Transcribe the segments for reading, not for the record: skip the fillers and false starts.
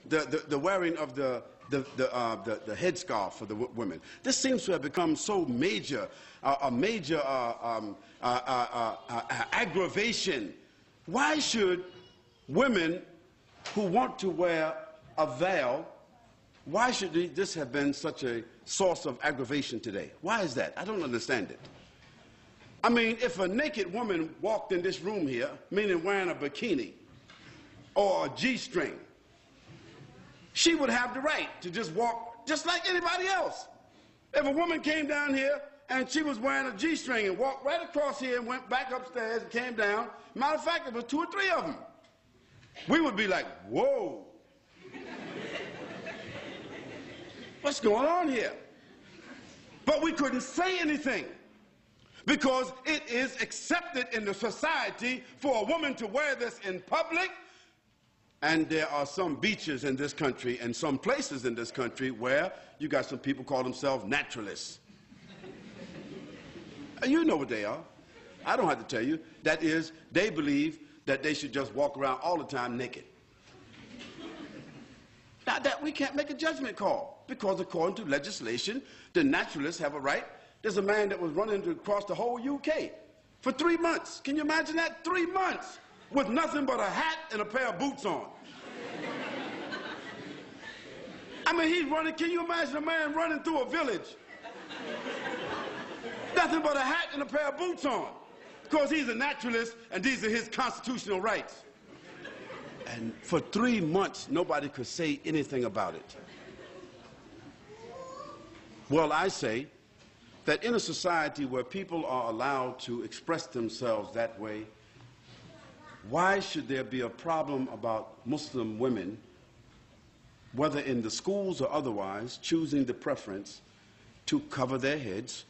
the wearing of the headscarf for the women. This seems to have become so major, a major aggravation. Why should women who want to wear a veil, why should this have been such a source of aggravation today? Why is that? I don't understand it. I mean, if a naked woman walked in this room here, meaning wearing a bikini or a G-string, she would have the right to just walk just like anybody else. If a woman came down here and she was wearing a G-string and walked right across here and went back upstairs and came down, matter of fact, there was 2 or 3 of them, we would be like, whoa. What's going on here? But we couldn't say anything because it is accepted in the society for a woman to wear this in public. And there are some beaches in this country and some places in this country where you got some people call themselves naturalists. You know what they are. I don't have to tell you. That is, they believe that they should just walk around all the time naked. Now, that we can't make a judgment call because according to legislation, the naturalists have a right. There's a man that was running across the whole UK for 3 months. Can you imagine that? 3 months with nothing but a hat and a pair of boots on. I mean, he's running. Can you imagine a man running through a village? Nothing but a hat and a pair of boots on. Because he's a naturalist and these are his constitutional rights. And for 3 months, nobody could say anything about it. Well, I say that in a society where people are allowed to express themselves that way, why should there be a problem about Muslim women, whether in the schools or otherwise, choosing the preference to cover their heads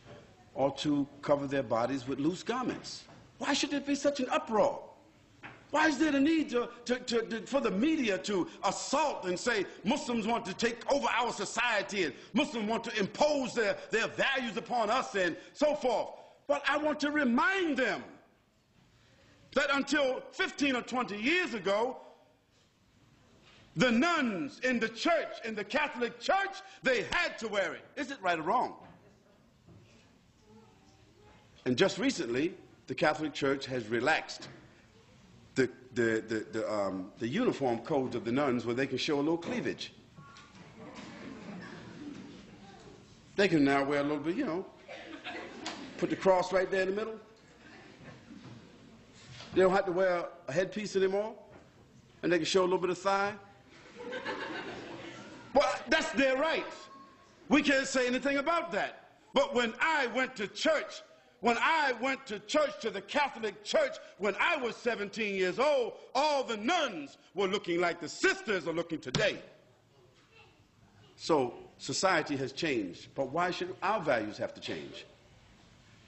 or to cover their bodies with loose garments? Why should there be such an uproar? Why is there the need for the media to assault and say Muslims want to take over our society and Muslims want to impose their values upon us and so forth? But I want to remind them that until 15 or 20 years ago, the nuns in the church, in the Catholic Church, they had to wear it. Is it right or wrong? And just recently, the Catholic Church has relaxed the uniform codes of the nuns where they can show a little cleavage. They can now wear a little bit, you know, put the cross right there in the middle. They don't have to wear a headpiece anymore, and they can show a little bit of thigh. Well, that's their right. We can't say anything about that. But when I went to church, to the Catholic Church, when I was 17 years old, all the nuns were looking like the sisters are looking today. So society has changed, but why should our values have to change?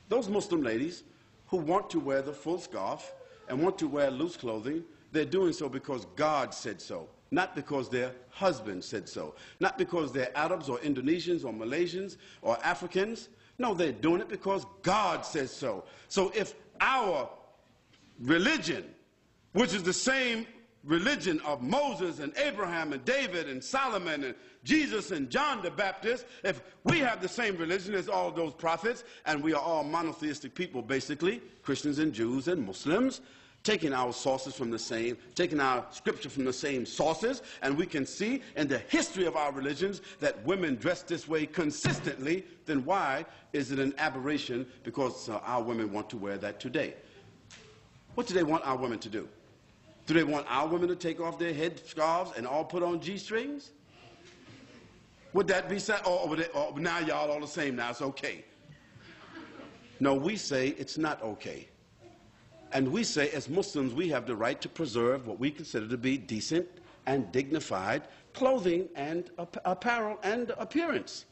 Those Muslim ladies who want to wear the full scarf and want to wear loose clothing, they're doing so because God said so, not because their husband said so, not because they're Arabs or Indonesians or Malaysians or Africans. No, they're doing it because God says so. So if our religion, which is the same religion of Moses and Abraham and David and Solomon and Jesus and John the Baptist, if we have the same religion as all those prophets, and we are all monotheistic people basically, Christians and Jews and Muslims, taking our sources from the same, taking our scripture from the same sources, and we can see in the history of our religions that women dress this way consistently, then why is it an aberration because our women want to wear that today? What do they want our women to do? Do they want our women to take off their head scarves and all put on G-strings? Would that be sad? Or now y'all all the same, now it's okay. No, we say it's not okay. And we say, as Muslims, we have the right to preserve what we consider to be decent and dignified clothing and apparel and appearance.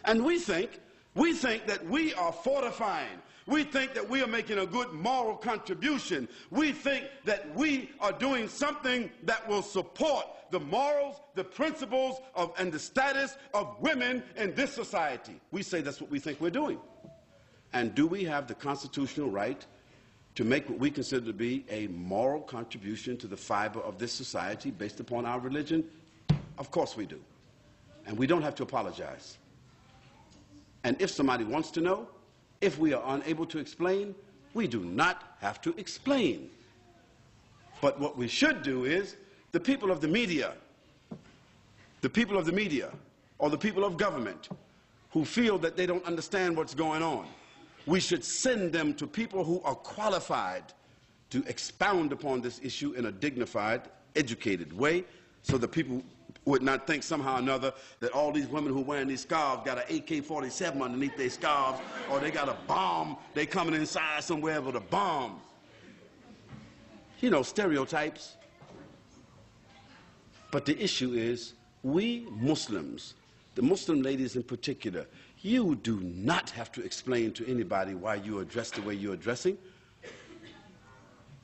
And we think that we are fortifying. We think that we are making a good moral contribution. We think that we are doing something that will support the morals, the principles and the status of women in this society. We say that's what we think we're doing. And do we have the constitutional right to make what we consider to be a moral contribution to the fiber of this society based upon our religion? Of course we do. And we don't have to apologize. And if somebody wants to know, if we are unable to explain, we do not have to explain. But what we should do is, the people of the media, or the people of government who feel that they don't understand what's going on, we should send them to people who are qualified to expound upon this issue in a dignified, educated way, so that people would not think somehow or another that all these women who are wearing these scarves got an AK-47 underneath their scarves, or they got a bomb, they coming inside somewhere with a bomb. You know, stereotypes. But the issue is, we Muslims, the Muslim ladies in particular, you do not have to explain to anybody why you are dressed the way you are dressing.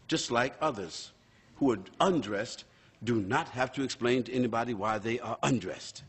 Just like others who are undressed do not have to explain to anybody why they are undressed.